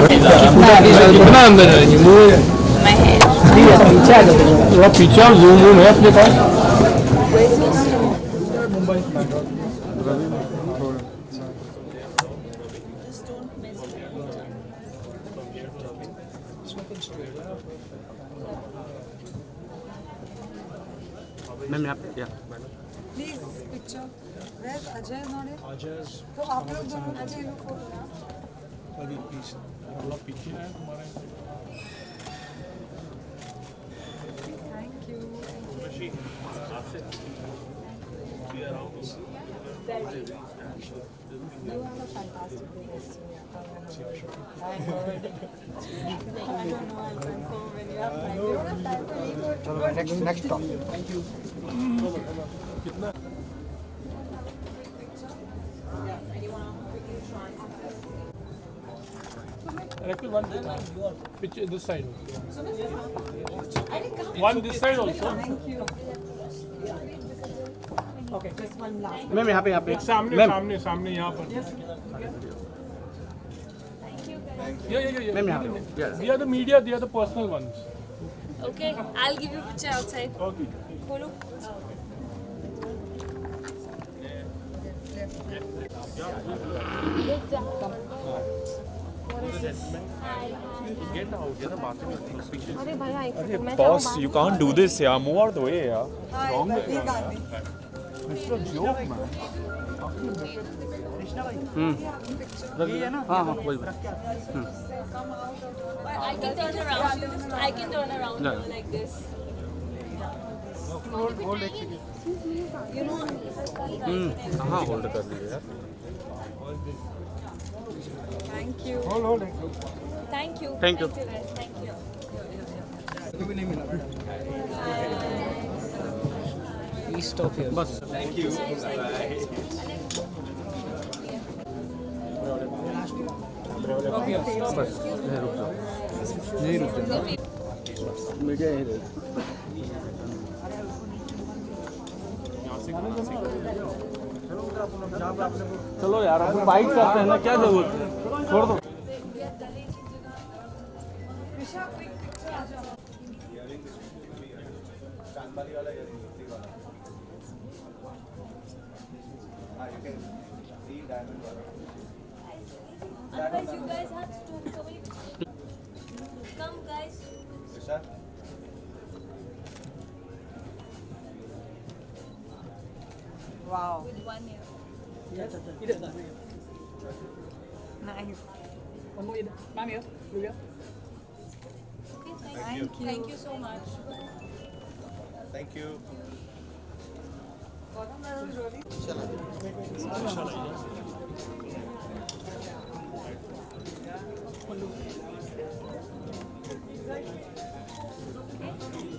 कितना अंदर है ये मुंह पीछे आ जाओ थोड़ा पीछे और जूम वूम है अपने पास मैम यहाँ पे please picture where Ajay not Ajay तो आप लोग दोनों अजय लोग फोटो ना अभी पीछे थोड़ा पीछे है तुम्हारे thank you You have a fantastic day. I heard. I don't know. I'm confirmed when you have time. You don't have time to leave. चलो नेक्स्ट स्टॉप थैंक यू कितना Actually, one picture this side. One this side also. Thank you. Okay, just one last. Ma'am यहाँ पे एक सामने ma'am सामने सामने यहाँ पर. Yeah. मैम यहाँ पे They are the media. They are the personal ones. Okay, I'll give you a picture outside. Okay. Follow. Boss, you can't do this, yeah. Move out the way, yeah. Wrong. ये गाने. It's a joke, man. हाँ हाँ वही I can turn around. I can turn around Yeah. like this. You know, हाँ hold कर लीजिए यार Thank you. Hold. thank you. Thank you. Guys. Thank you. बस बस यहीं रुक जाओ मीडिया यहीं रहेगी चलो यार अपन बाइक करते हैं ना क्या जरूरत है छोड़ दो Otherwise, you guys have to come, guys. Wow. With 1 year. Nice. Okay, thank you so much. Thank you.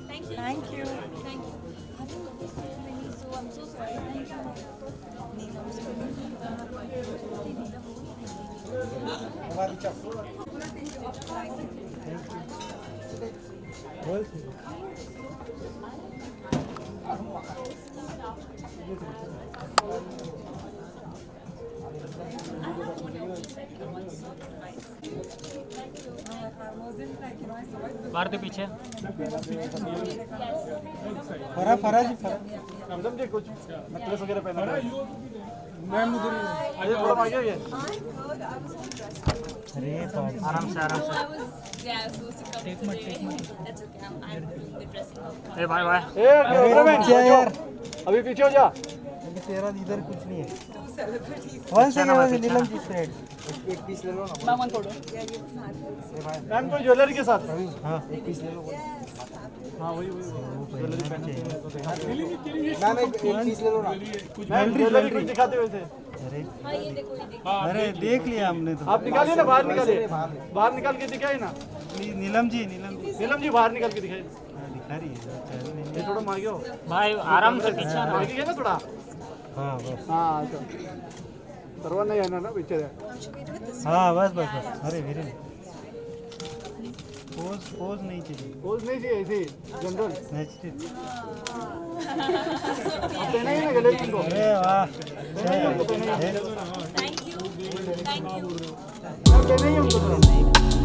Thank you. Thank you. Thank you. Having noticed so many, so I'm so sorry. Thank you. Bharti पीछे समझे कुछ necklace वगैरह पहना है I'm ये good. थोड़ा मांगिए ये I was interested. आराम से I was, yeah, I was supposed to come today. That's okay. I'm the dressing up. ए भाई भाई यार अभी पीछे हो जा तेरा इधर कुछ नहीं है Two celebrities. One second Neelam ji spread Yeah, you fabulous. Ma'am कोई ज्वेलरी के साथ हाँ एक पीस ले लो Yes, हाँ वही ज्वेलरी पहनना मैम एक पीस ले लो ना मैम ज्वेलरी कुछ दिखाते हुए थे अरे हाँ, ये देखो, ये देखो. अरे देख लिया हमने तो आप निकालिए ना बाहर निकालिए बाहर निकाल के दिखाइए ना नीलम जी नीलम जी बाहर निकाल के दिखाइए दिखा रही है चल नहीं ये थोड़ा मांगियो भाई आराम से पीछे ना मांगिए ना थोड़ा हाँ बस हाँ अच्छा तरवा नहीं है ना पीछे हाँ बस बस बस अरे वेरी पोज नहीं चाहिए पोज नहीं चाहिए ऐसे जनरल नेचुरल आप देना ही ना गैलरी को अरे वाह Thank you. Thank you. आप देना ही हमको थोड़ा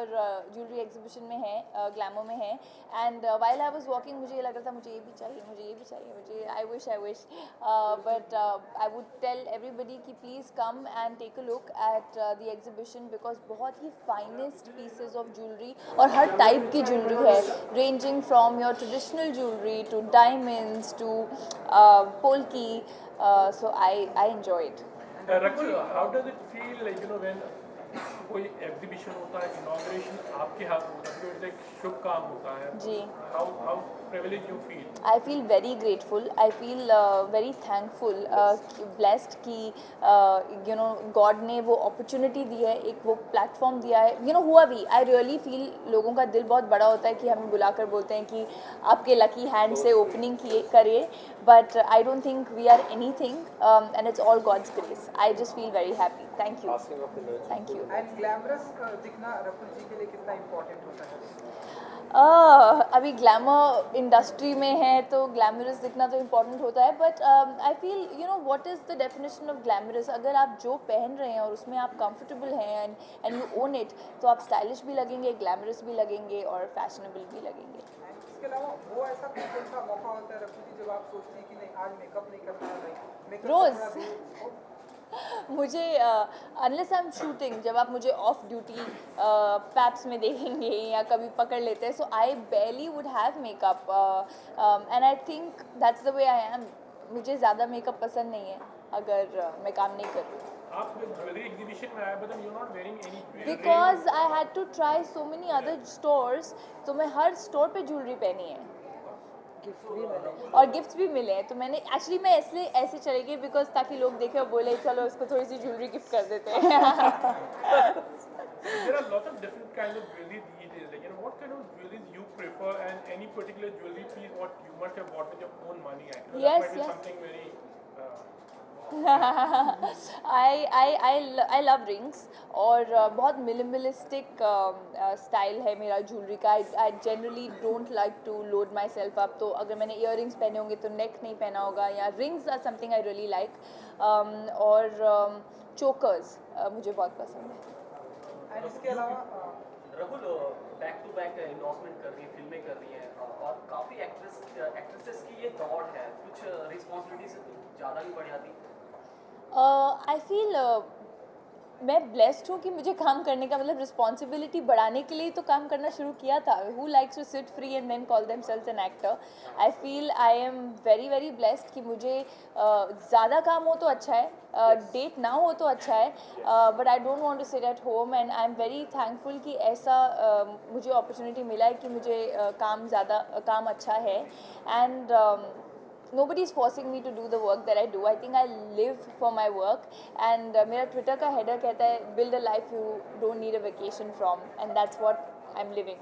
ज्वेलरी एग्जीबिशन में है, ग्लैमो में है. And while I was walking मुझे ये लग रहा था मुझे ये भी चाहिए, मुझे ये भी चाहिए, मुझे I wish but I would tell everybody कि please come and take a look at the exhibition because बहुत ही फाइनेस्ट पीसेज ऑफ ज्वेलरी और हर टाइप की ज्वेलरी है, ranging from your traditional jewellery to diamonds to polki. So I enjoyed. Rakul, how does it feel like when कोई exhibition होता है, inauguration आपके हाथ में होता है, तो एक शुभ काम होता है जी. how privileged you feel? I feel very grateful. I feel very thankful, blessed कि God ने वो opportunity दी है, एक वो platform दिया है. हुआ भी. I really feel लोगों का दिल बहुत बड़ा होता है कि हमें बुलाकर बोलते हैं कि आपके lucky hand से opening करिए. But I don't think we are anything, and it's all God's grace. I just feel very happy. Thank you. Thank you. And glamorous दिखना रकुल जी के लिए कितना इम्पोर्टेंट होता है? अभी ग्लैमर इंडस्ट्री में है तो ग्लैमरस दिखना तो इम्पॉर्टेंट होता है, but I feel what is the definition of glamorous. अगर आप जो पहन रहे हैं और उसमें आप कंफर्टेबल हैं एंड यू ओन इट, तो आप स्टाइलिश भी लगेंगे, ग्लैमरस भी लगेंगे और फैशनेबल भी लगेंगे. इसके अलावा वो ऐसा कौन सा मौका होता है रकुल जी जब आप सोचती हैं कि नहीं आज मेकअप नहीं करना है? रोज़ मुझे अनलेस आई एम शूटिंग, जब आप मुझे ऑफ ड्यूटी पैप्स में देखेंगे या कभी पकड़ लेते हैं, so I barely would have makeup and I think that's the way I am. मुझे ज़्यादा मेकअप पसंद नहीं है अगर मैं काम नहीं कर रही. आप ज्वेलरी एग्जीबिशन में आए but you are not wearing any because I had to try so many other stores, तो मैं हर स्टोर पे ज्वेलरी पहनी है और गिफ्ट्स भी मिले हैं. तो मैंने एक्चुअली मैं इसलिए ऐसे चली गई बिकॉज ताकि लोग देखें और बोले चलो इसको थोड़ी सी ज्वेलरी गिफ्ट कर देते हैं. There are lots of different kinds of jewelry these days. Like, what kind of jewelry you prefer, and any particular jewelry piece what you must have bought with your own money? Yes, that might be yes. something very. I love rings और बहुत minimalistic style है मेरा jewellery का. I generally don't like to load myself up. तो अगर मैंने ear rings पहने होंगे तो नेक नहीं पहना होगा, या rings are something I really like. और चोकर्स मुझे बहुत पसंद है. एंड इसके अलावा Rahul back to back investment कर रही है, फिल्में कर रही हैं और काफ़ी एक्ट्रेसेस की ये दौड़ है, कुछ रिस्पॉन्सिबिलिटी से ज़्यादा भी बढ़ जाती. आई फील मैं ब्लेस्ड हूँ कि मुझे काम करने का मतलब रिस्पॉन्सिबिलिटी बढ़ाने के लिए तो काम करना शुरू किया था. Who likes to sit free and then call themselves an actor? I feel I am very very blessed कि मुझे ज़्यादा काम हो तो अच्छा है, डेट ना हो तो अच्छा है, but I don't want to sit at home. And I am very thankful कि ऐसा मुझे अपॉर्चुनिटी मिला है कि मुझे काम अच्छा है. And nobody is forcing me to do the work that I do. I think I live for my work, and मेरा Twitter का header कहता है build a life you don't need a vacation from, and that's what I'm living.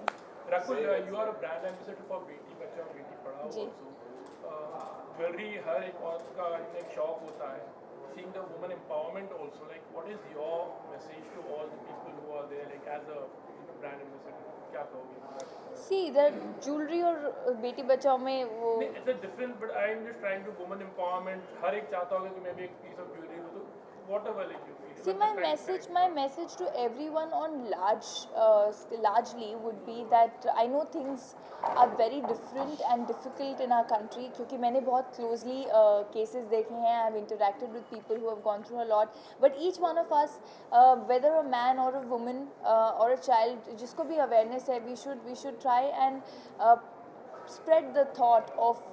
Rakul, you are a brand ambassador for Beti Bachao Beti Padhao. Ji. Jewellery हर एक औरत का एक शौक होता है. Seeing the woman empowerment also, like what is your message to all the people who are there, like as a brand ambassador? क्या कहोगे? See, the jewelry और बेटी बचाओ में वो It's a different, but I am just trying to woman empowerment. हर एक चाहता होगा कि मैं भी एक piece of jewelry लूँ, तो whatever like you feel. See, my message to everyone on largely would be that I know things are very different and difficult in our country क्योंकि मैंने बहुत closely cases देखे हैं. I've interacted with people who have gone through a lot. But each one of us, whether a man or a woman or a child, जिसको भी awareness है, we should try and spread the thought of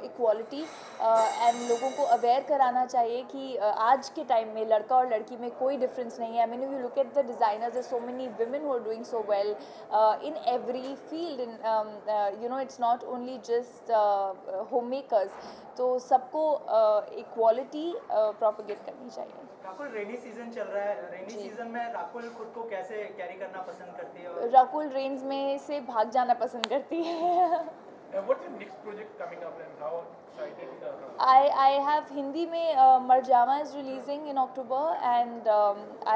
equality and लोगों को aware कराना चाहिए कि आज के टाइम में लड़का और लड़की में कोई डिफरेंस नहीं है. I mean you look at the designers, there so many women who are doing so well in every field. In it's not only just home makers. तो सबको इक्वालिटी प्रोपेगेट करनी चाहिए. राकुल, रेनी सीजन चल रहा है. Rainy season में राकुल खुद को कैसे कैरी करना पसंद करती है? राकुल रेंज में से भाग जाना पसंद करती है. What's your next project coming up and how excited? I have Hindi में Marjama is releasing in October, and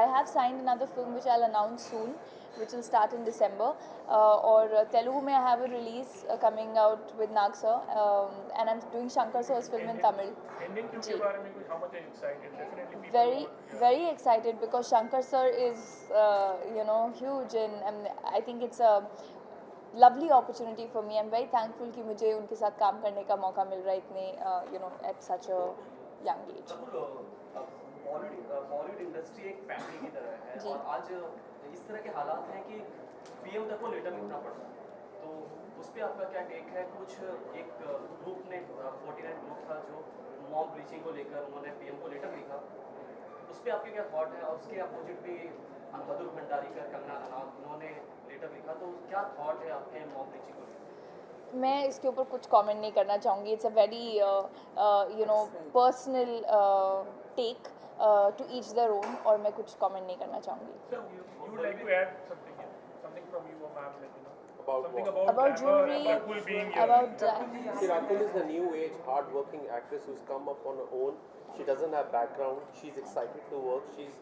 I have signed another film which I'll announce soon. which will start in December. और Telugu में I have a release coming out with Nag sir, and I'm doing Shankar sir's film in Tamil. Indian two के बारे में कुछ how much are you excited? Definitely people Very, want- very excited because Shankar sir is, huge, and I think it's a lovely opportunity for me. I'm very thankful कि मुझे उनके साथ काम करने का मौका मिल रहा है इतने, at such a young age. Bollywood industry एक फैमिली की तरह है जी। और आज इस तरह के हालात हैं कि पीएम तक को लेटर लिखना पड़ता है, तो उस पर आपका क्या टेक है? कुछ एक ग्रुप ने 49 ग्रुप था जो मॉब ब्लीचिंग को लेकर उन्होंने पीएम को लेटर लिखा, उस पर आपके क्या थॉट है? और उसके अपोजिट भी मधुर भंडारी का कंगना रनौत उन्होंने लेटर लिखा, तो क्या थॉट है आपके मॉब ब्लीचिंग को लेकर? मैं इसके ऊपर कुछ कमेंट नहीं करना चाहूँगी. It's a very personal take, to each their own, और मैं कुछ कमेंट नहीं करना चाहूँगी. So you would like to add something, something from you, ma'am, like About something what? About glamour, jewelry, about cool being here. about See, Rakul is the new age, hard-working actress who's come up on her own. She doesn't have background. She's excited to work. She's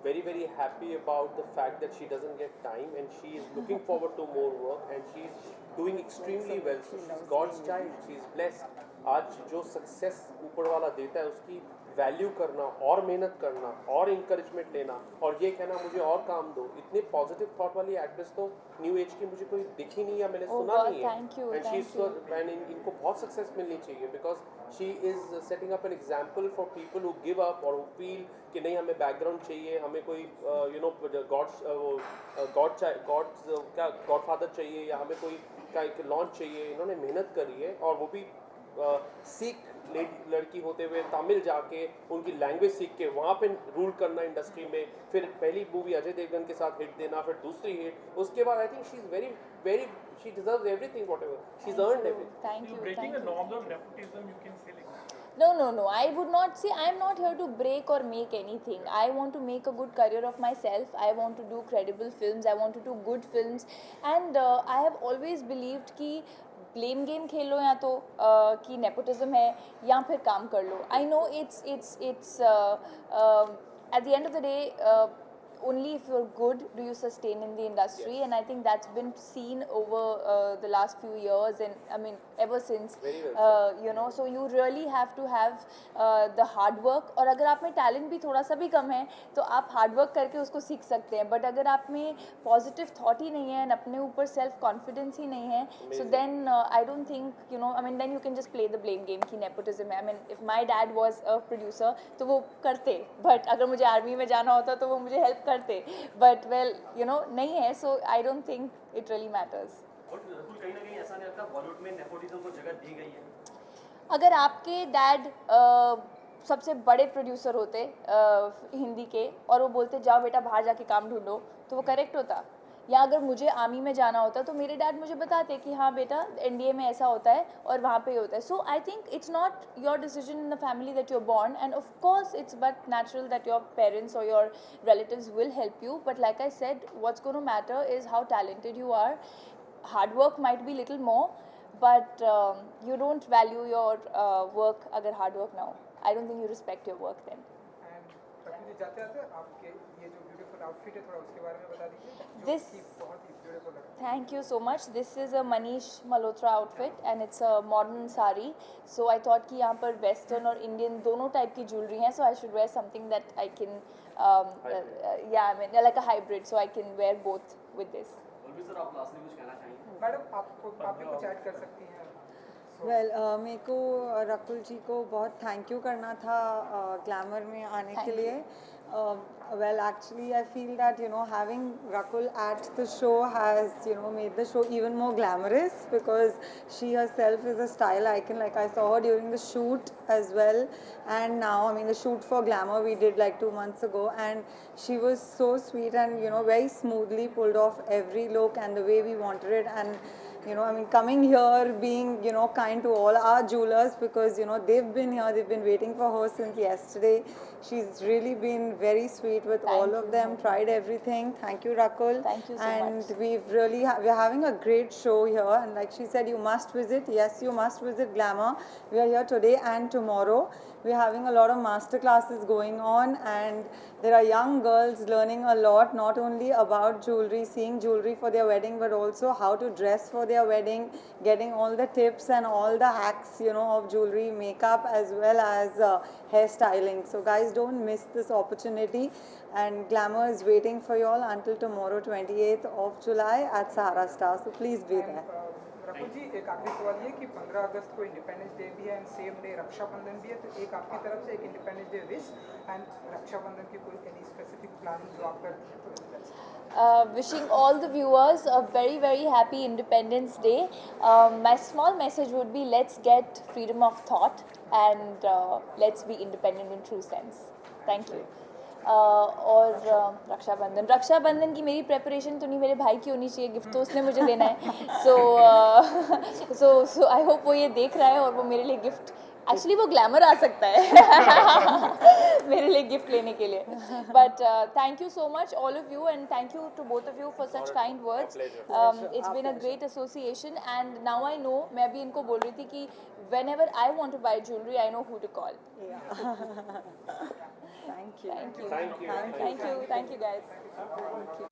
very, very happy about the fact that she doesn't get time, and she is looking forward to more work, and she's doing extremely well. So she's God's child. She's blessed. आज जो success ऊपर वाला देता है उसकी value करना और मेहनत करना और इंकरेजमेंट लेना और ये कहना मुझे और काम दो, इतने पॉजिटिव थॉट वाली एक्ट्रेस तो न्यू एज की मुझे कोई दिखी नहीं या मैंने Oh सुना God, नहीं है. thank you, And thank she's you. and इनको बहुत सक्सेस मिलनी चाहिए because she is setting up an example for people who give up और हु फील कि नहीं हमें बैकग्राउंड चाहिए, हमें कोई गॉडफादर चाहिए या हमें कोई का लॉन्च चाहिए. इन्होंने मेहनत करी है और वो भी सीख लड़की होते हुए तमिल जाके उनकी लैंग्वेज सीख के वहाँ पे रूल करना इंडस्ट्री में, फिर पहली मूवी अजय देवगन के साथ हिट देना, फिर दूसरी हिट, उसके बाद I think she is very very she deserves everything whatever she is earned everything. Thank You you, breaking thank the you. norms of nepotism, you can say like that. No. I would not say, I'm not here to break or make anything. I want to make a good career of myself. I want to do credible films. I want to do good films. And I have always believed कि blame game खेल लो या तो कि nepotism है या फिर काम कर लो. I know it's at the end of the day, only if you're good do you sustain in the industry. Yes. And I think that's been seen over the last few years, and I mean ever since. Very well So you really have to have the hard work. और अगर आप में talent भी थोड़ा सा भी कम है तो आप हार्ड वर्क करके उसको सीख सकते हैं. बट अगर आप में पॉजिटिव थॉट ही नहीं है, अपने ऊपर सेल्फ कॉन्फिडेंस ही नहीं है, so then I don't think then you can just play the blame game कि नेपोटिज्म है. I mean if my dad was a producer तो वो करते, बट अगर मुझे आर्मी में जाना होता तो वो मुझे हेल्प करते, बट वेल नहीं है. So I don't think it really matters. और बिल्कुल कहीं ना कहीं ऐसा नहीं लगता बॉलीवुड में नेपोटिज्म को जगह दी गई है? अगर आपके डैड सबसे बड़े प्रोड्यूसर होते हिंदी के और वो बोलते जाओ बेटा बाहर जाके काम ढूंढो, तो वो करेक्ट होता. या अगर मुझे आर्मी में जाना होता तो मेरे डैड मुझे बताते कि हाँ बेटा एनडीए में ऐसा होता है और वहाँ पे होता है. So I think it's not your decision in the family that you are born, and of course it's but natural that your parents or your relatives will help you, but like I said, what's going to matter is how talented you are. Hard work might be little more, but you don't value your work अगर hard work ना हो. I don't think you respect your work then. And Rakul ji जाते जाते आपके ये जो beautiful outfit है थोड़ा उसके बारे में बता दीजिए जो This- कि बहुत ही ब्यूटीफुल है. Thank you so much. This is a Manish Malhotra outfit and it's a modern sari. So I thought कि यहाँ पर western और Indian दोनों type की jewelry हैं, so I should wear something that I can I mean like a hybrid, so I can wear both with this. Balbir sir, आप last में कुछ कहना चाहेंगे? मैडम आप भी कुछ ऐड कर सकती हैं. वेल मेरे को रकुल जी को बहुत थैंक यू करना था ग्लैमर में आने के Thank लिए. Well, actually, I feel that having Rakul at the show has made the show even more glamorous because she herself is a style icon. Like I saw her during the shoot as well, and now I mean the shoot for Glamour we did like 2 months ago, and she was so sweet and very smoothly pulled off every look and the way we wanted it. And you know, I mean, coming here, being, you know, kind to all our jewelers, because, you know, they've been here, they've been waiting for her since yesterday. She's really been very sweet with all of them, tried everything. Thank you, Rakul. Thank you so and much. we've really, we're having a great show here. And like she said, you must visit. Yes, you must visit Glamour. We are here today and tomorrow. We're having a lot of master classes going on, and there are young girls learning a lot, not only about jewelry, seeing jewelry for their wedding, but also how to dress for their wedding, getting all the tips and all the hacks, you know, of jewelry, makeup, as well as hairstyling. So guys, don't miss this opportunity, and Glamour is waiting for you all until tomorrow, 28th of July at Sahara Star. So please be there. Rakul जी, एक आखिरी सवाल ये कि 15 अगस्त को independence day भी है and same day Rakshabandhan भी है, तो एक आपकी तरफ से एक independence day wish and Raksha Bandhan की कोई एनी स्पेसिफिक प्लान जो आप करते हैं? Wishing all the viewers a very, very happy Independence Day. My small message would be, let's get freedom of thought and let's be independent in true sense. Thank you. और रक्षाबंधन की मेरी preparation तो नहीं, मेरे भाई की होनी चाहिए, गिफ्ट तो उसने मुझे देना है. सो आई होप वो ये देख रहा है और वो मेरे लिए गिफ्ट, एक्चुअली वो ग्लैमर आ सकता है मेरे लिए गिफ्ट लेने के लिए. But thank you so much all of you, and thank you to both of you for such kind words. It's been a great association, and now I know, मैं अभी इनको बोल रही थी कि whenever I want to buy jewelry, I know who to call. Thank you. Thank you. Thank you. Thank you. Thank you guys. Thank you.